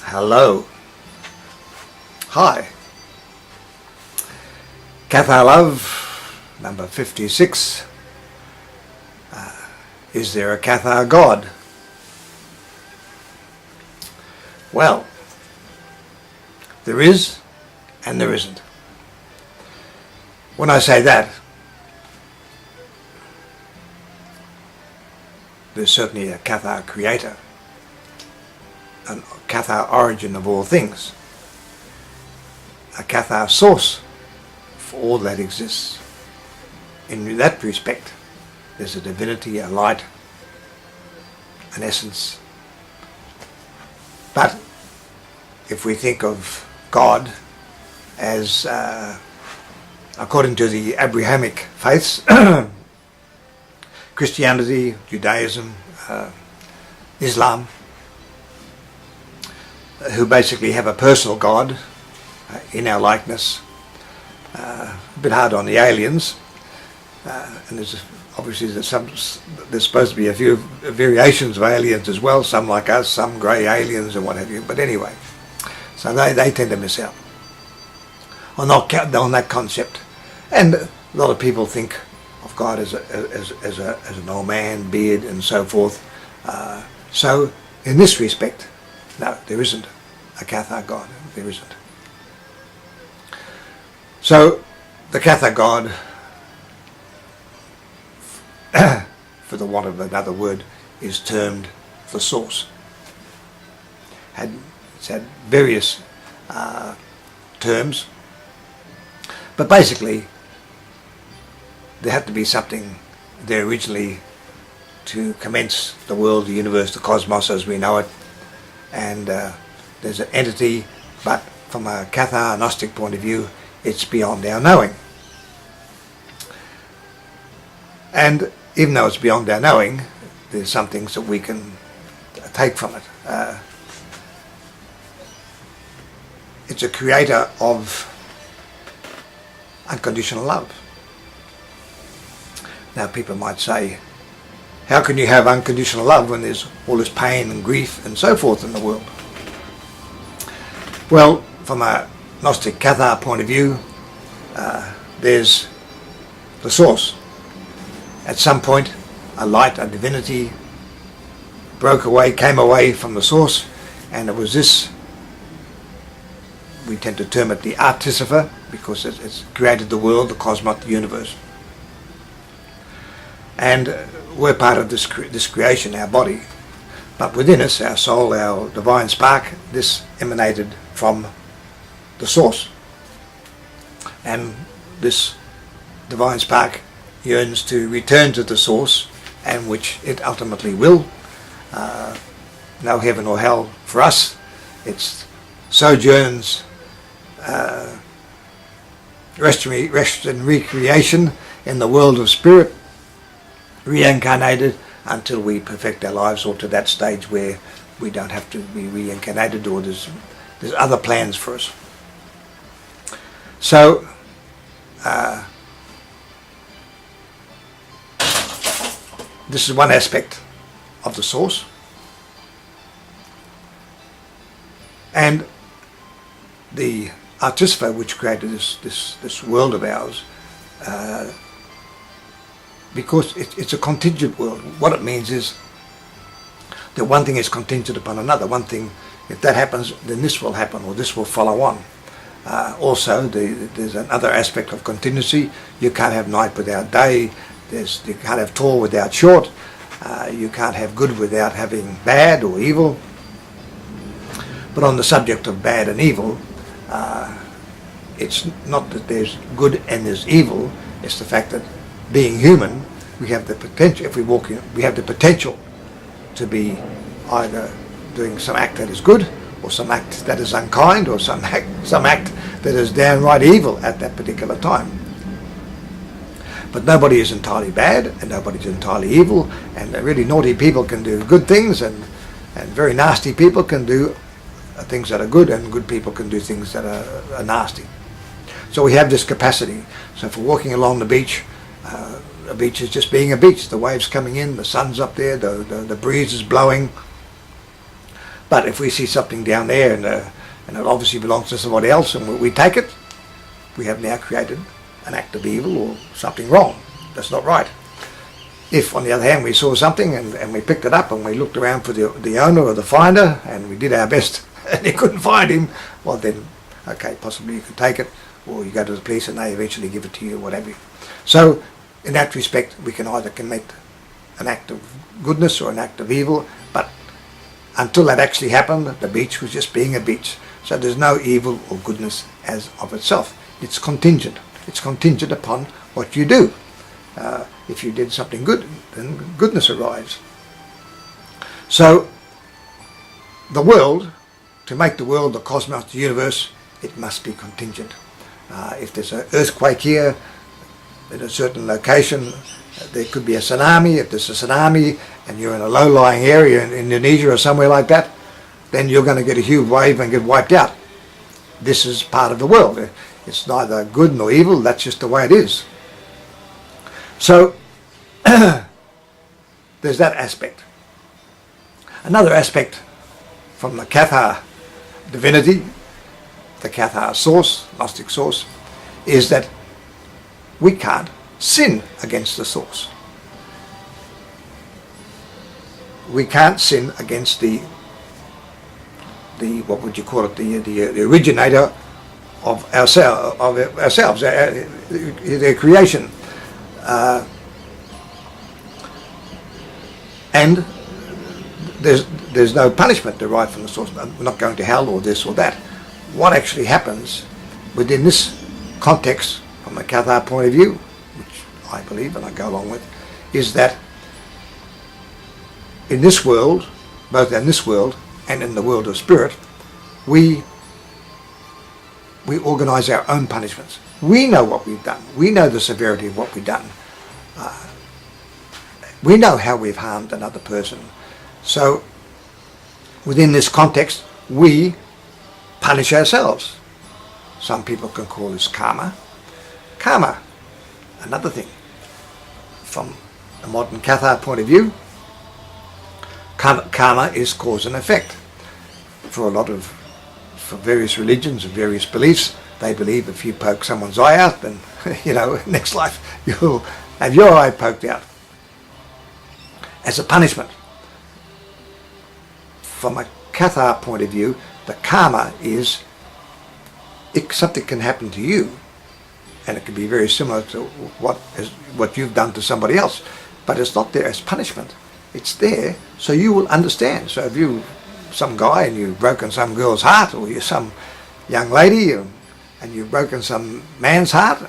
Hello. Hi. Cathar love, number 56. Is there a Cathar God? Well, there is and there isn't. When I say that, there's certainly a Cathar creator, a Cathar origin of all things, a Cathar source for all that exists. In that respect, there's a divinity, a light, an essence. But if we think of God as, according to the Abrahamic faiths, Christianity, Judaism, Islam, who basically have a personal God in our likeness, a bit hard on the aliens, and there's supposed to be a few variations of aliens as well, some like us, some grey aliens and what have you, but anyway, so they tend to miss out on that concept. And a lot of people think of God as an old man, beard and so forth. So in this respect, no, there isn't a Cathar God. There isn't. So the Cathar God, for the want of another word, is termed the source. It's had various terms, but basically there had to be something there originally to commence the world, the universe, the cosmos as we know it, and there's an entity, but from a Cathar Gnostic point of view, it's beyond our knowing. And even though it's beyond our knowing, there's some things that we can take from it. It's a creator of unconditional love. Now people might say, how can you have unconditional love when there's all this pain and grief and so forth in the world? Well, from a Gnostic Cathar point of view, there's the source. At some point, a light, a divinity, came away from the source, and it was this, we tend to term it the artificer, because it's created the world, the cosmos, the universe. And we're part of this creation, our body. But within us, our soul, our divine spark, this emanated from the source. And this divine spark yearns to return to the source, and which it ultimately will. No heaven or hell for us. It sojourns, rest and recreation in the world of spirit, reincarnated until we perfect our lives, or to that stage where we don't have to be reincarnated, or there's other plans for us. So this is one aspect of the source, and the artificer which created this world of ours, because it's a contingent world. What it means is that one thing is contingent upon another. One thing, if that happens, then this will happen, or this will follow on. Also, there's another aspect of contingency. You can't have night without day. You can't have tall without short. You can't have good without having bad or evil. But on the subject of bad and evil, it's not that there's good and there's evil. It's the fact that being human, we have the potential. If we walk in, we have the potential to be either doing some act that is good, or some act that is unkind, or some act that is downright evil at that particular time. But nobody is entirely bad, and nobody is entirely evil, and really naughty people can do good things, and very nasty people can do things that are good, and good people can do things that are nasty. So we have this capacity. So if we're walking along the beach, a beach is just being a beach. The waves coming in, the sun's up there, the breeze is blowing. But if we see something down there and it obviously belongs to somebody else and we take it, we have now created an act of evil or something wrong. That's not right. If, on the other hand, we saw something and we picked it up and we looked around for the owner or the finder and we did our best and you couldn't find him, well then, okay, possibly you could take it, or you go to the police and they eventually give it to you, whatever. So, in that respect, we can either commit an act of goodness or an act of evil, but until that actually happened, the beach was just being a beach. So there's no evil or goodness as of itself. It's contingent. It's contingent upon what you do. If you did something good, then goodness arrives. So, the world, to make the world, the cosmos, the universe, it must be contingent. If there's an earthquake here, in a certain location, there could be a tsunami. If there's a tsunami and you're in a low-lying area in Indonesia or somewhere like that, then you're going to get a huge wave and get wiped out. This is part of the world. It's neither good nor evil, that's just the way it is. So, there's that aspect. Another aspect from the Cathar divinity, the Cathar source, Gnostic source, is that we can't sin against the source. We can't sin against the what would you call it, the originator of ourselves, their creation. And there's no punishment derived from the source. We're not going to hell or this or that. What actually happens within this context, from a Cathar point of view, which I believe and I go along with, is that in this world, both in this world and in the world of spirit, we organise our own punishments. We know what we've done. We know the severity of what we've done. We know how we've harmed another person. So, within this context, we punish ourselves. Some people can call this karma. Karma, another thing. From a modern Cathar point of view, karma is cause and effect. For various religions and various beliefs, they believe if you poke someone's eye out, then, next life you'll have your eye poked out as a punishment. From a Cathar point of view, the karma is something can happen to you, and it can be very similar to what you've done to somebody else, but it's not there as punishment. It's there so you will understand. So if you, some guy, and you've broken some girl's heart, or you're some young lady and you've broken some man's heart,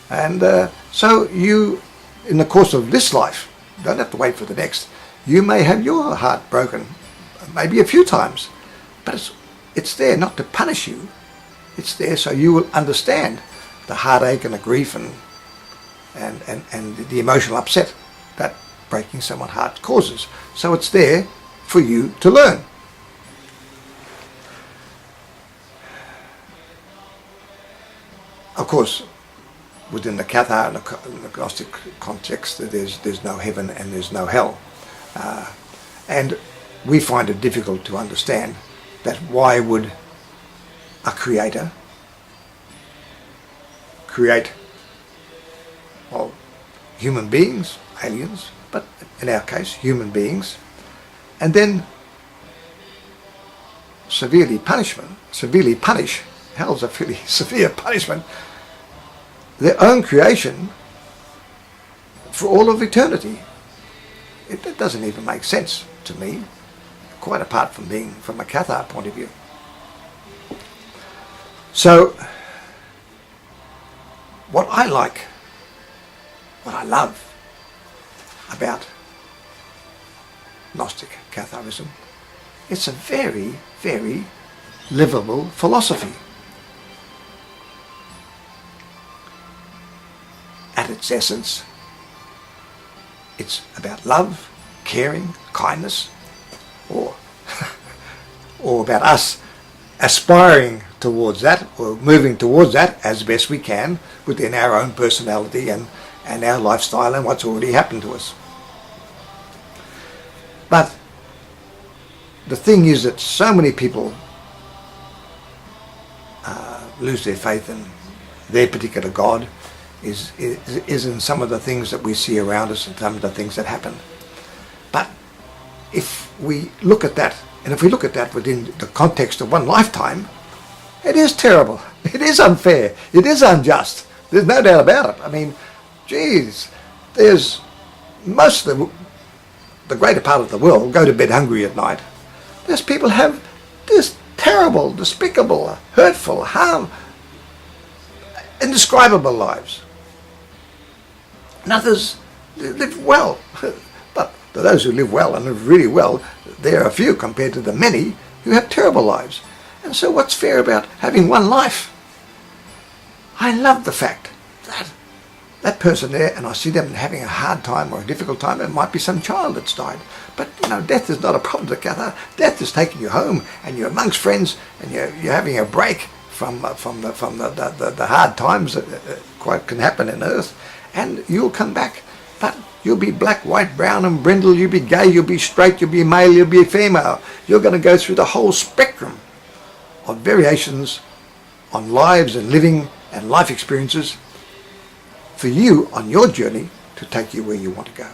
and so you, in the course of this life, don't have to wait for the next, you may have your heart broken maybe a few times, but it's there not to punish you. It's there so you will understand the heartache and the grief and the emotional upset that breaking someone's heart causes. So it's there for you to learn. Of course, within the Cathar and the Gnostic context, there's no heaven and there's no hell. And we find it difficult to understand that why would a creator create, well, human beings, aliens, but in our case, human beings, and then severely punish, hell's a fairly severe punishment, their own creation for all of eternity. It doesn't even make sense to me, quite apart from being from a Cathar point of view. So, what I love about Gnostic Catharism, it's a very, very livable philosophy. At its essence, it's about love, caring, kindness, or about us aspiring towards that, or moving towards that as best we can within our own personality and our lifestyle and what's already happened to us. But the thing is that so many people lose their faith in their particular God is in some of the things that we see around us and some of the things that happen. But if we look at that, and if we look at that within the context of one lifetime, it is terrible. It is unfair. It is unjust. There's no doubt about it. I mean, geez, there's most of the greater part of the world go to bed hungry at night. There's people have this terrible, despicable, hurtful, harm, indescribable lives. And others live well. But to those who live well and live really well, there are few compared to the many who have terrible lives. And so what's fair about having one life? I love the fact that that person there, and I see them having a hard time or a difficult time, it might be some child that's died. But, you know, death is not a problem to Cathar. Death is taking you home, and you're amongst friends, and you're having a break from the hard times that quite can happen in earth, and you'll come back. But you'll be black, white, brown, and brindle. You'll be gay, you'll be straight, you'll be male, you'll be female. You're going to go through the whole spectrum of variations on lives and living and life experiences for you on your journey to take you where you want to go.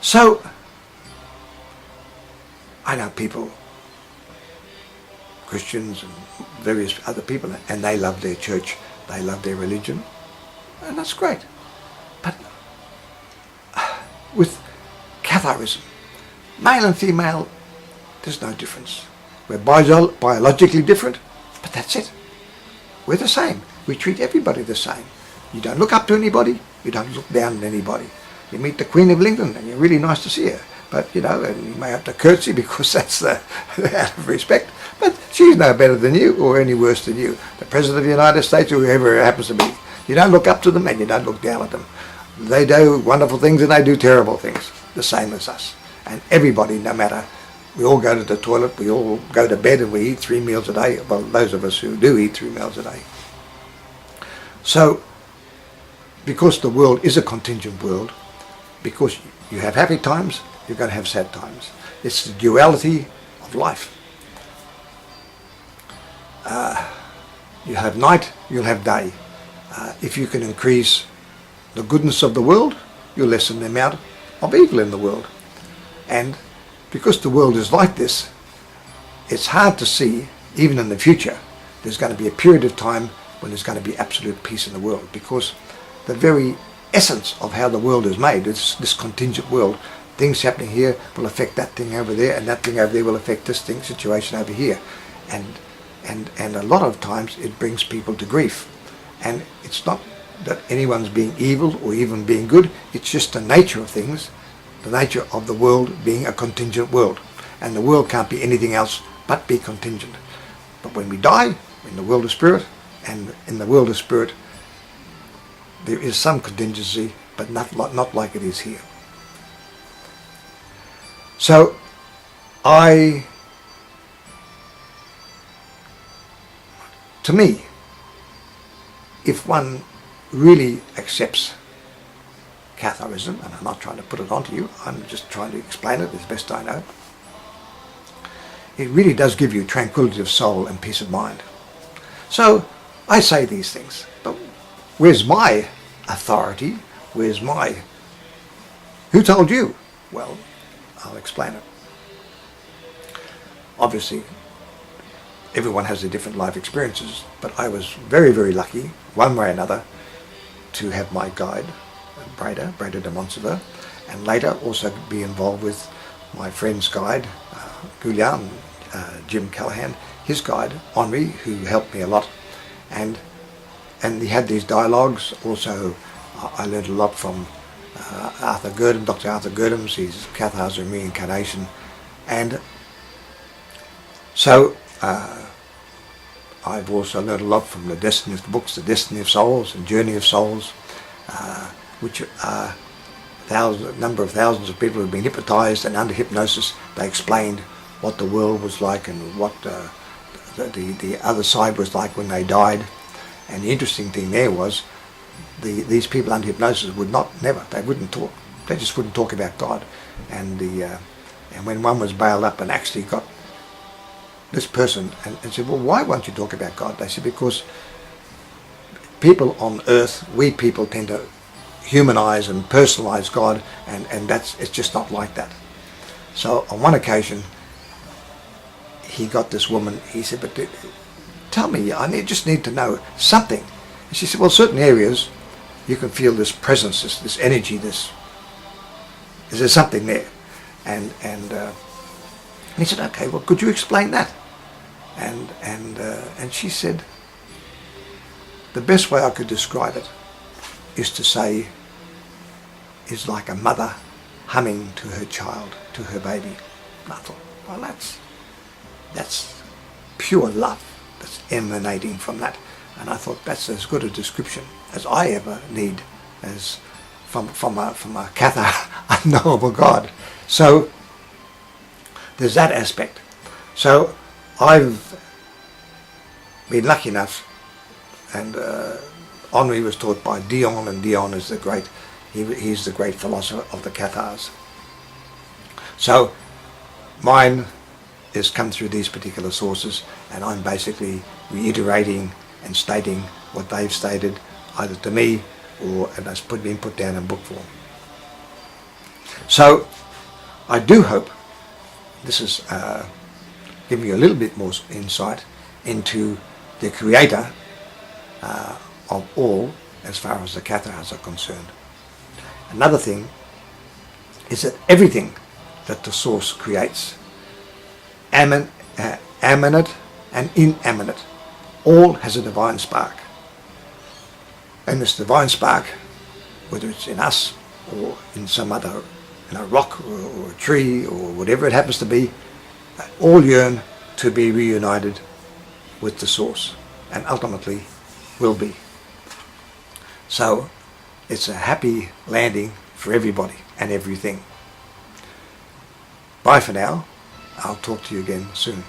So, I know people, Christians and various other people, and they love their church, they love their religion, and that's great. But with Catharism, male and female, there's no difference. We're biologically different, but that's it. We're the same. We treat everybody the same. You don't look up to anybody, you don't look down on anybody. You meet the Queen of England and you're really nice to see her. But, you know, and you may have to curtsy because that's out of respect. But she's no better than you or any worse than you. The President of the United States or whoever it happens to be. You don't look up to them and you don't look down at them. They do wonderful things and they do terrible things, the same as us. And everybody, no matter, we all go to the toilet, we all go to bed and we eat 3 meals a day. Well, those of us who do eat 3 meals a day. So, because the world is a contingent world, because you have happy times, you're going to have sad times. It's the duality of life. You have night, you'll have day. If you can increase the goodness of the world, you'll lessen the amount of evil in the world. And because the world is like this, it's hard to see, even in the future, there's going to be a period of time when there's going to be absolute peace in the world, because the very essence of how the world is made is this contingent world. Things happening here will affect that thing over there, and that thing over there will affect this thing, situation over here. And a lot of times it brings people to grief. And it's not that anyone's being evil or even being good, it's just the nature of things, the nature of the world being a contingent world. And the world can't be anything else but be contingent. But when we die, in the world of spirit, and in the world of spirit, there is some contingency, but not like it is here. So, to me, if one really accepts Catharism, and I'm not trying to put it onto you, I'm just trying to explain it as best I know, it really does give you tranquility of soul and peace of mind. So, I say these things, but where's my authority? Where's my... Who told you? Well, I'll explain it. Obviously, everyone has their different life experiences, but I was very, very lucky, one way or another, to have my guide, Breda de Montsever, and later also be involved with my friend's guide, Goulian, Jim Callahan, his guide, Henri, who helped me a lot. And he had these dialogues. Also, I learned a lot from Arthur Gurdam, Dr. Arthur Gurdam's, his Cathars and Reincarnation. And so I've also learned a lot from the books, The Destiny of Souls and Journey of Souls, which are number of thousands of people who have been hypnotized, and under hypnosis they explained what the world was like and what the other side was like when they died. And the interesting thing there was these people under hypnosis would they wouldn't talk. They just wouldn't talk about God. And and when one was bailed up and actually got this person and said, well, why won't you talk about God? They said, because people on earth, we people tend to humanize and personalize God, and it's just not like that. So on one occasion, he got this woman, he said, but tell me, I just need to know something. And she said, well, certain areas you can feel this presence, this energy, is there something there? And he said, okay, well, could you explain that? And she said, the best way I could describe it is to say, is like a mother humming to her child, to her baby. And I thought, well, that's pure love that's emanating from that. And I thought that's as good a description as I ever need as from a Cathar unknowable God. So there's that aspect. So I've been lucky enough, and Henri was taught by Dion, and Dion is he's the great philosopher of the Cathars. So mine has come through these particular sources, and I'm basically reiterating and stating what they've stated, either to me or and it's been put down in book form. So I do hope this is giving you a little bit more insight into the creator of all as far as the Cathars are concerned. Another thing is that everything that the source creates, eminent and inanimate, all has a divine spark. And this divine spark, whether it's in us or in some other, in a rock or a tree or whatever it happens to be, all yearn to be reunited with the source, and ultimately will be. So it's a happy landing for everybody and everything. Bye for now. I'll talk to you again soon.